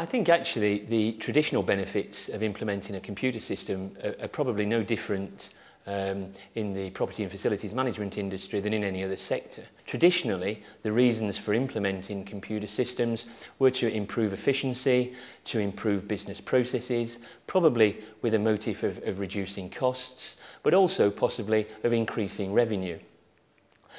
I think actually the traditional benefits of implementing a computer system are probably no different in the property and facilities management industry than in any other sector. Traditionally, the reasons for implementing computer systems were to improve efficiency, to improve business processes, probably with a motive of reducing costs, but also possibly of increasing revenue.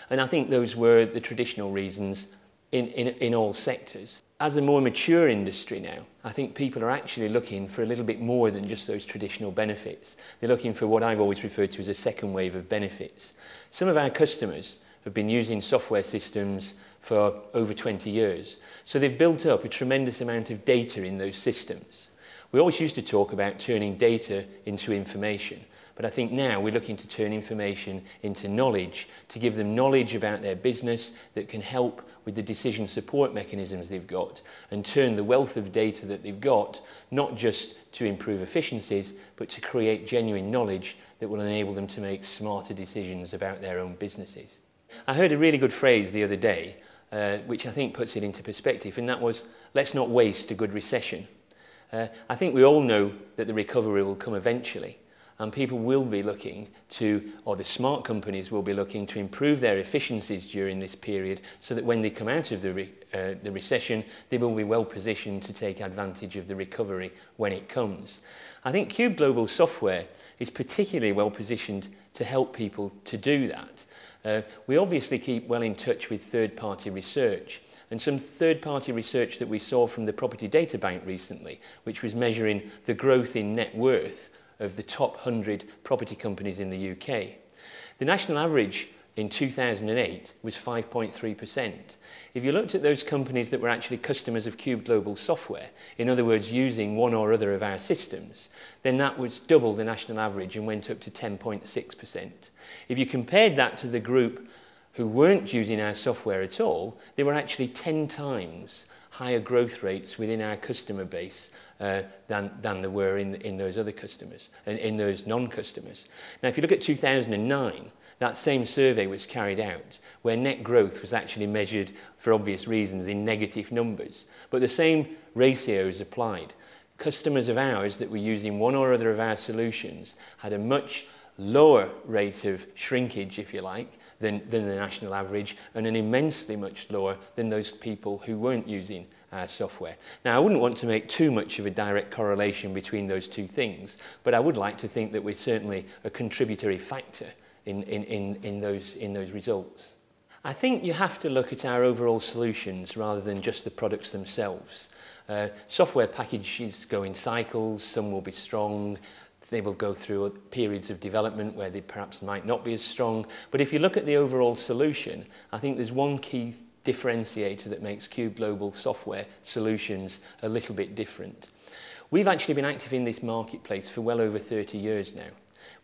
And I think those were the traditional reasons in all sectors. As a more mature industry now, I think people are actually looking for a little bit more than just those traditional benefits. They're looking for what I've always referred to as a second wave of benefits. Some of our customers have been using software systems for over 20 years, so they've built up a tremendous amount of data in those systems. We always used to talk about turning data into information, but I think now we're looking to turn information into knowledge, to give them knowledge about their business that can help with the decision support mechanisms they've got, and turn the wealth of data that they've got not just to improve efficiencies, but to create genuine knowledge that will enable them to make smarter decisions about their own businesses. I heard a really good phrase the other day, which I think puts it into perspective, and that was, let's not waste a good recession. I think we all know that the recovery will come eventually, and people will be looking to, or the smart companies will be looking to improve their efficiencies during this period so that when they come out of the recession, they will be well positioned to take advantage of the recovery when it comes. I think Qube Global Software is particularly well positioned to help people to do that. We obviously keep well in touch with third-party research, and some third-party research that we saw from the Property Data Bank recently, which was measuring the growth in net worth of the top 100 property companies in the UK. The national average in 2008 was 5.3%. If you looked at those companies that were actually customers of Qube Global Software, in other words using one or other of our systems, then that was double the national average and went up to 10.6%. If you compared that to the group who weren't using our software at all, they were actually 10 times higher growth rates within our customer base than there were in those other customers, and in those non-customers. Now, if you look at 2009, that same survey was carried out where net growth was actually measured, for obvious reasons, in negative numbers. But the same ratios applied. Customers of ours that were using one or other of our solutions had a much lower rate of shrinkage, if you like, than the national average, and an immensely much lower than those people who weren't using our software. Now, I wouldn't want to make too much of a direct correlation between those two things, but I would like to think that we're certainly a contributory factor in those results. I think you have to look at our overall solutions rather than just the products themselves. Software packages go in cycles, some will be strong, they will go through periods of development where they perhaps might not be as strong. But if you look at the overall solution, I think there's one key differentiator that makes Qube Global Software solutions a little bit different. We've actually been active in this marketplace for well over 30 years now.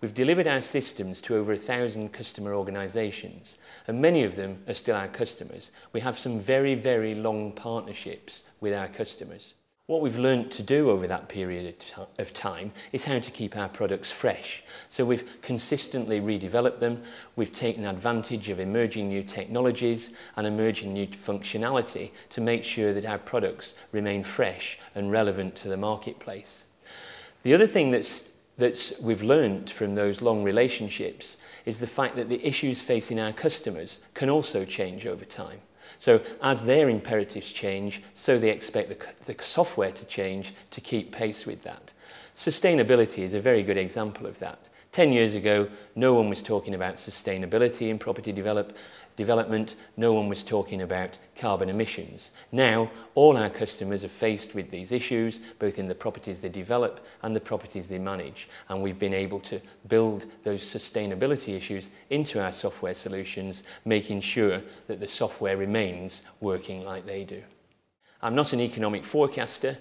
We've delivered our systems to over 1,000 customer organisations, and many of them are still our customers. We have some very, very long partnerships with our customers. What we've learned to do over that period of time is how to keep our products fresh. So we've consistently redeveloped them, we've taken advantage of emerging new technologies and emerging new functionality to make sure that our products remain fresh and relevant to the marketplace. The other thing that we've learned from those long relationships is the fact that the issues facing our customers can also change over time. So as their imperatives change, so they expect the software to change to keep pace with that. Sustainability is a very good example of that. 10 years ago, no one was talking about sustainability in property development. No one was talking about carbon emissions. Now, all our customers are faced with these issues, both in the properties they develop and the properties they manage. And we've been able to build those sustainability issues into our software solutions, making sure that the software remains working like they do. I'm not an economic forecaster,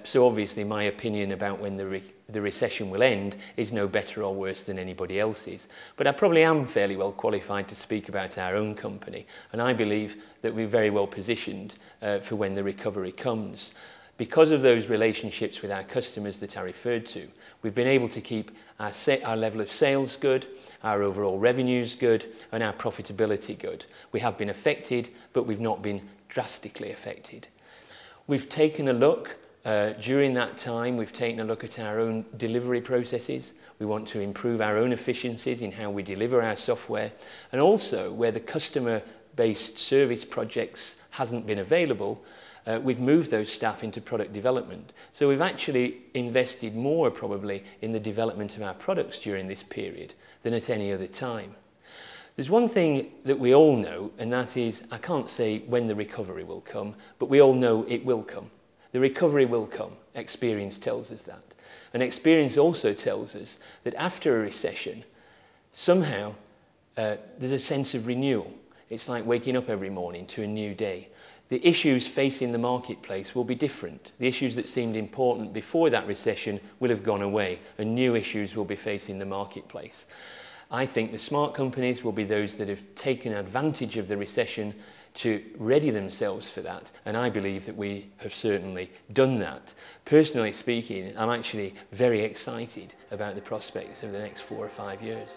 so obviously my opinion about when the recession will end is no better or worse than anybody else's. But I probably am fairly well qualified to speak about our own company, and I believe that we're very well positioned for when the recovery comes. Because of those relationships with our customers that I referred to, we've been able to keep our level of sales good, our overall revenues good, and our profitability good. We have been affected, but we've not been drastically affected. We've taken a look During that time, we've taken a look at our own delivery processes. We want to improve our own efficiencies in how we deliver our software, and also where the customer-based service projects hasn't been available, we've moved those staff into product development. So we've actually invested more probably in the development of our products during this period than at any other time. There's one thing that we all know, and that is, I can't say when the recovery will come, but we all know it will come. The recovery will come. Experience tells us that. And experience also tells us that after a recession, somehow there's a sense of renewal. It's like waking up every morning to a new day. The issues facing the marketplace will be different. The issues that seemed important before that recession will have gone away, and new issues will be facing the marketplace. I think the smart companies will be those that have taken advantage of the recession to ready themselves for that, and I believe that we have certainly done that. Personally speaking, I'm actually very excited about the prospects of the next 4 or 5 years.